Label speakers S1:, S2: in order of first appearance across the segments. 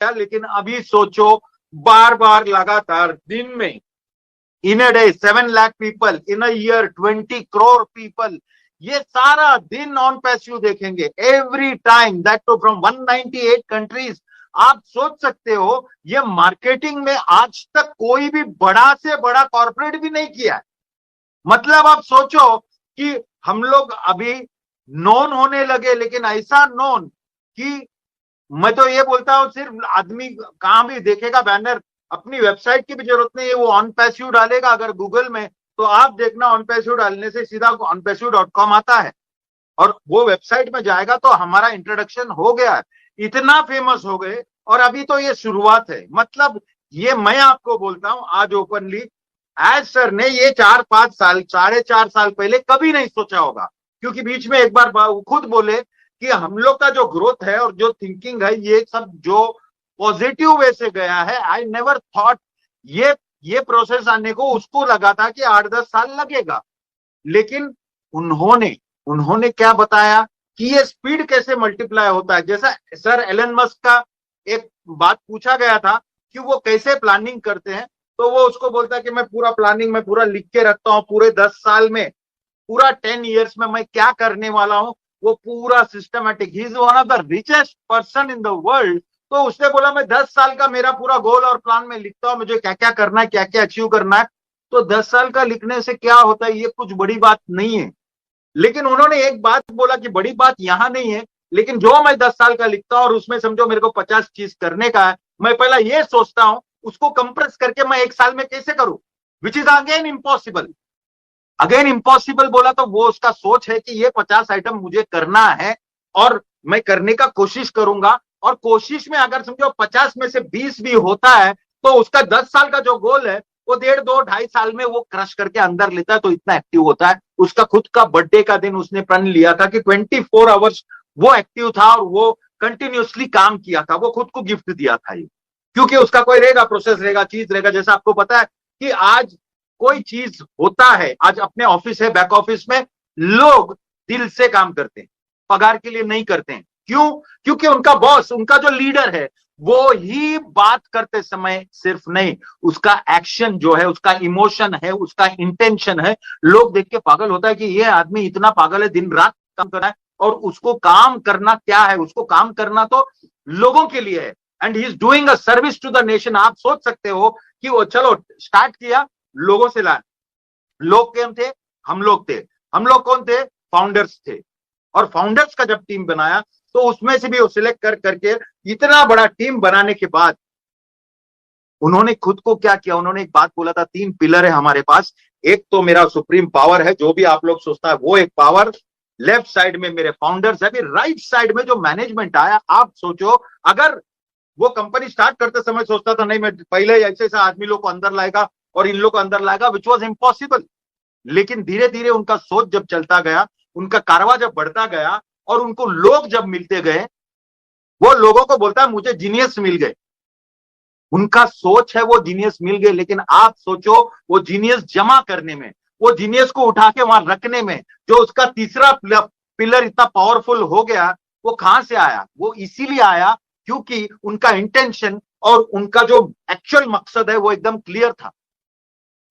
S1: लेकिन अभी सोचो, बार बार लगातार दिन में, in a day 7 lakh people, in a year 20 crore people, ये सारा दिन ऑन पैसिव देखेंगे every time, that too from 198 countries. आप सोच सकते हो, ये मार्केटिंग में आज तक कोई भी बड़ा से बड़ा कॉर्पोरेट भी नहीं किया है। मतलब आप सोचो कि हम लोग अभी नोन होने लगे, लेकिन ऐसा नोन कि मैं तो ये बोलता हूं, सिर्फ आदमी कहां भी देखेगा बैनर, अपनी वेबसाइट की भी जरूरत नहीं है, वो ऑन पैसिव डालेगा अगर गूगल में, तो आप देखना ऑन पैसिव डालने से सीधा onpassive.com आता है, और वो वेबसाइट में जाएगा तो हमारा इंट्रोडक्शन हो गया है। इतना फेमस हो गए, और अभी तो ये शुरुआत है। मतलब ये मैं आपको बोलता हूं आज ओपनली, एज सर ने ये 4-5 साल, 4.5 साल पहले कभी नहीं सोचा होगा, क्योंकि बीच में एक बार खुद बोले कि हम लोग का जो ग्रोथ है और जो थिंकिंग है, ये सब जो पॉजिटिव वे से गया है, आई नेवर थॉट ये प्रोसेस आने को उसको लगा था कि 8-10 साल लगेगा। लेकिन उन्होंने उन्होंने क्या बताया कि ये स्पीड कैसे मल्टीप्लाई होता है। जैसा सर एलन मस्क का एक बात पूछा गया था कि वो कैसे प्लानिंग करते हैं, तो वो उसको बोलता है कि मैं पूरा प्लानिंग में पूरा लिख के रखता हूँ, पूरे 10 साल में, पूरा 10 ईयर्स में मैं क्या करने वाला हूं, वो पूरा systematic. He is one of the richest person in the world. तो उसने बोला मैं 10 साल का मेरा पूरा गोल और प्लान में लिखता हूं, मुझे क्या क्या करना है, क्या क्या अचीव करना है। तो 10 साल का लिखने से क्या होता है, ये कुछ बड़ी बात नहीं है। लेकिन उन्होंने एक बात बोला कि बड़ी बात यहां नहीं है, लेकिन जो मैं 10 साल का लिखता हूं और उसमें समझो मेरे को 50 चीज करने का है, मैं पहला ये सोचता हूं उसको कंप्रेस करके मैं 1 साल में कैसे करूं, which is again impossible. Again impossible बोला तो वो उसका सोच है कि ये 50 आइटम मुझे करना है, और मैं करने का कोशिश करूंगा, और कोशिश में अगर समझो 50 में से 20 भी होता है, तो उसका 10 साल का जो गोल है वो 1.5-2-2.5 साल में वो क्रश करके अंदर लेता है, तो इतना एक्टिव होता है। उसका खुद का बर्थडे का दिन उसने प्रण लिया था कि 24 आवर्स वो एक्टिव था, और वो कंटिन्यूसली काम किया था, वो खुद को गिफ्ट दिया था ये। क्योंकि उसका कोई रहेगा, प्रोसेस रहेगा, चीज रहेगा। जैसा आपको पता है कि आज कोई चीज होता है, आज अपने ऑफिस है, बैक ऑफिस में लोग दिल से काम करते हैं, पगार के लिए नहीं करते हैं। क्यों? क्योंकि उनका बॉस, उनका जो लीडर है, वो ही बात करते समय सिर्फ नहीं, उसका एक्शन जो है, उसका इमोशन है, उसका इंटेंशन है, लोग देख के पागल होता है कि ये आदमी इतना पागल है, दिन रात काम कर रहा है, और उसको काम करना क्या है, उसको काम करना तो लोगों के लिए है, and he is doing a service to the nation. आप सोच सकते हो कि वो चलो स्टार्ट किया, लोगों से लाए, लोग कौन थे? हम लोग थे। हम लोग कौन थे? फाउंडर्स थे। और फाउंडर्स का जब टीम बनाया, तो उसमें से भी वो सिलेक्ट कर करके इतना बड़ा टीम बनाने के बाद उन्होंने खुद को क्या किया, उन्होंने एक बात बोला था, 3 पिलर है हमारे पास। एक तो मेरा सुप्रीम पावर है, जो भी आप लोग सोचता है वो एक पावर, लेफ्ट साइड में मेरे फाउंडर्स है, राइट साइड में जो मैनेजमेंट आया। आप सोचो, अगर वो कंपनी स्टार्ट करते समय सोचता था नहीं मैं पहले ऐसे ऐसे आदमी लोग को अंदर लाएगा और इन लोग को अंदर लाएगा, विच वॉज इम्पॉसिबल। लेकिन धीरे धीरे उनका सोच जब चलता गया, उनका कारवा जब बढ़ता गया, और उनको लोग जब मिलते गए, वो लोगों को बोलता है मुझे जीनियस मिल गए। उनका सोच है वो जीनियस मिल गए, लेकिन आप सोचो वो जीनियस जमा करने में, वो जीनियस को उठा के वहां रखने में, जो उसका तीसरा पिलर इतना पावरफुल हो गया, वो कहां से आया? वो इसीलिए आया क्योंकि उनका इंटेंशन और उनका जो एक्चुअल मकसद है वो एकदम क्लियर था।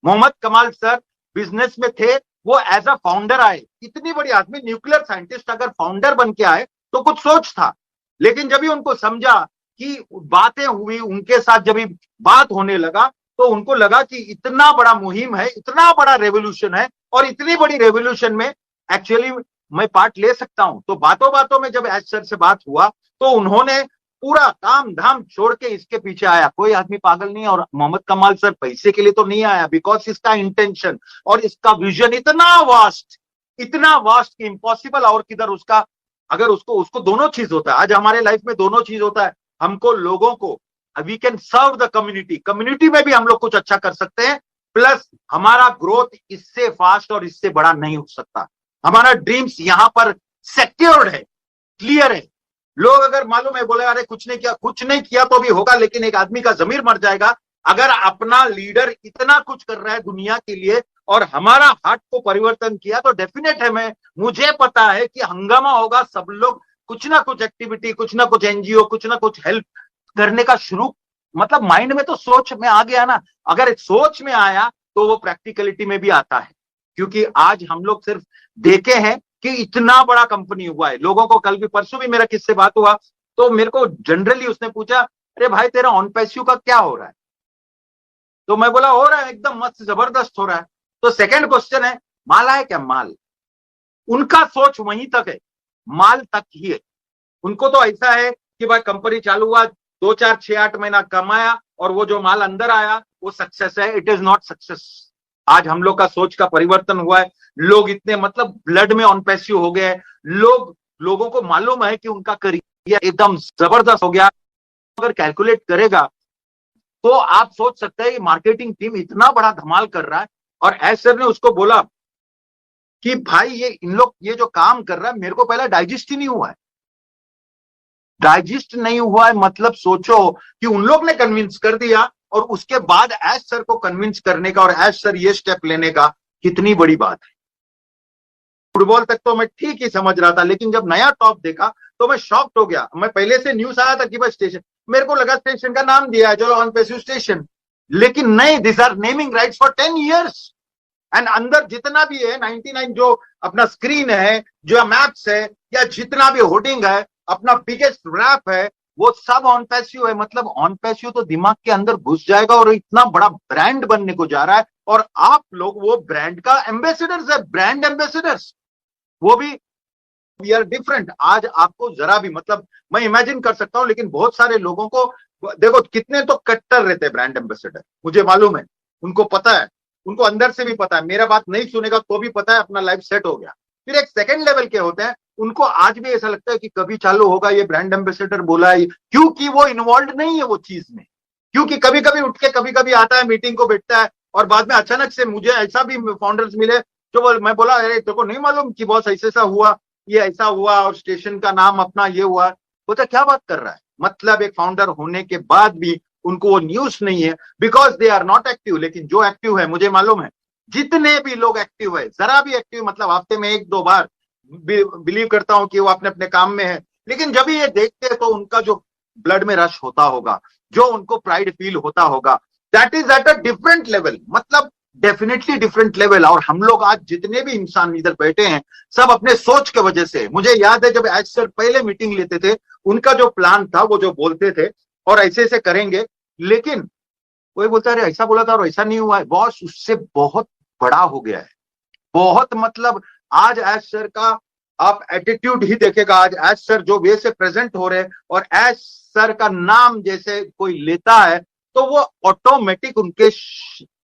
S1: मोहम्मद कमाल सर बिजनेस में थे, वो एज अ फाउंडर आए। इतनी बड़ी आदमी, न्यूक्लियर साइंटिस्ट, अगर फाउंडर बन के आए तो कुछ सोच था। लेकिन जब भी उनको समझा कि बातें हुई उनके साथ, जब भी बात होने लगा, तो उनको लगा कि इतना बड़ा मुहिम है, इतना बड़ा रेवोल्यूशन है, और इतनी बड़ी रेवोल्यूशन में एक्चुअली मैं पार्ट ले सकता हूं। तो बातों बातों में जब एच सर से बात हुआ, तो उन्होंने पूरा काम धाम छोड़ के इसके पीछे आया। कोई आदमी पागल नहीं है, और मोहम्मद कमाल सर पैसे के लिए तो नहीं आया, बिकॉज इसका इंटेंशन और इसका विजन इतना वास्ट कि इम्पॉसिबल और किधर उसका। अगर उसको उसको दोनों चीज होता है, आज हमारे लाइफ में दोनों चीज होता है। हमको लोगों को, we can serve the community, community में भी हम लोग कुछ अच्छा कर सकते हैं, प्लस हमारा ग्रोथ इससे फास्ट और इससे बड़ा नहीं हो सकता। हमारा ड्रीम्स यहां पर सिक्योर्ड है, क्लियर है। लोग अगर मालूम है बोले अरे कुछ नहीं किया तो भी होगा, लेकिन एक आदमी का जमीर मर जाएगा अगर अपना लीडर इतना कुछ कर रहा है दुनिया के लिए और हमारा हार्ट को परिवर्तन किया, तो डेफिनेट है, मुझे पता है कि हंगामा होगा। सब लोग कुछ ना कुछ एक्टिविटी, कुछ ना कुछ एनजीओ, कुछ ना कुछ हेल्प करने का शुरू, मतलब माइंड में तो सोच में आ गया ना, अगर सोच में आया तो वो प्रैक्टिकलिटी में भी आता है। क्योंकि आज हम लोग सिर्फ देखे हैं कि इतना बड़ा कंपनी हुआ है, लोगों को कल भी परसों भी मेरा किससे बात हुआ तो मेरे को जनरली उसने पूछा, अरे भाई तेरा ऑन पैसिव का क्या हो रहा है? तो मैं बोला हो रहा है एकदम मस्त जबरदस्त हो रहा है। तो सेकंड क्वेश्चन है, माल है क्या? माल, उनका सोच वहीं तक है, माल तक ही है। उनको तो ऐसा है कि भाई कंपनी चालू हुआ, 2 4 6 8 महीना कमाया और वो जो माल अंदर आया वो सक्सेस है। It is not success. आज हम लोग का सोच का परिवर्तन हुआ है, लोग इतने मतलब ब्लड में ऑन पैसिव हो गए, लोगों को मालूम है कि उनका करियर एकदम जबरदस्त हो गया। अगर कैलकुलेट करेगा तो आप सोच सकते हैं कि मार्केटिंग टीम इतना बड़ा धमाल कर रहा है, और एस सर ने उसको बोला कि भाई ये इन लोग ये जो काम कर रहा है मेरे को पहले डाइजेस्ट ही नहीं हुआ है। डाइजेस्ट नहीं हुआ है मतलब सोचो कि उन लोग ने कन्विंस कर दिया और उसके बाद एस सर को कन्विंस करने का और एस सर ये स्टेप लेने का कितनी बड़ी बात है। फुटबॉल तक तो मैं ठीक ही समझ रहा था, लेकिन जब नया टॉप देखा तो मैं शॉक्ड हो गया। मैं पहले से न्यूज आया था कि भाई स्टेशन, मेरे को लगा स्टेशन का नाम दिया है चलो ऑन पैसिव स्टेशन, लेकिन नहीं, this are naming rights for 10 years। And अंदर जितना भी है 99 जो अपना स्क्रीन है, जो मैप्स है, या जितना भी होर्डिंग है, अपना बिगेस्ट रैप है, वो सब ऑन पैसिव है। मतलब ऑन पैसिव तो दिमाग के अंदर घुस जाएगा और इतना बड़ा ब्रांड बनने को जा रहा है, और आप लोग वो ब्रांड का एम्बेसडर्स है, ब्रांड एम्बेसडर्स, वो भी वी आर डिफरेंट। आज आपको जरा भी मतलब मैं इमेजिन कर सकता हूं, लेकिन बहुत सारे लोगों को देखो कितने तो कट्टर रहते हैं ब्रांड एम्बेसडर, मुझे मालूम है, उनको पता है, उनको अंदर से भी पता है, मेरा बात नहीं सुनेगा तो भी पता है अपना लाइफ सेट हो गया। फिर एक सेकंड लेवल के होते हैं, उनको आज भी ऐसा लगता है कि कभी चालू होगा, ये ब्रांड एम्बेसडर बोला है, क्योंकि वो इन्वॉल्व नहीं है वो चीज में। क्योंकि कभी कभी उठ के कभी कभी आता है, मीटिंग को बैठता है, और बाद में अचानक से मुझे ऐसा भी फाउंडर्स मिले जो मैं बोला अरे तेरे को नहीं मालूम कि बॉस ऐसे ऐसा हुआ, ये ऐसा हुआ, और स्टेशन का नाम अपना ये हुआ। बोलता क्या बात कर रहा है? मतलब एक फाउंडर होने के बाद भी उनको वो न्यूज नहीं है, because they are not active. लेकिन जो एक्टिव है, मुझे मालूम है जितने भी लोग एक्टिव है, जरा भी एक्टिव मतलब हफ्ते में 1 2 बार, बिलीव करता हूं कि वो अपने अपने काम में है, लेकिन जब ये देखते हैं तो उनका जो ब्लड में रश होता होगा, जो उनको प्राइड फील होता होगा, that is at a different level, मतलब डेफिनेटली डिफरेंट लेवल। और हम लोग आज जितने भी इंसान इधर बैठे हैं, सब अपने सोच के वजह से। मुझे याद है जब एच सर पहले मीटिंग लेते थे, उनका जो प्लान था, वो जो बोलते थे और ऐसे ऐसे करेंगे, लेकिन कोई बोलता है अरे ऐसा बोला था और ऐसा नहीं हुआ है। बॉस उससे बहुत बड़ा हो गया है, बहुत मतलब आज एच सर का आप एटीट्यूड ही देखेगा, आज एच सर जो वे से प्रेजेंट हो रहे हैं, और एच सर का नाम जैसे कोई लेता है तो वो ऑटोमेटिक उनके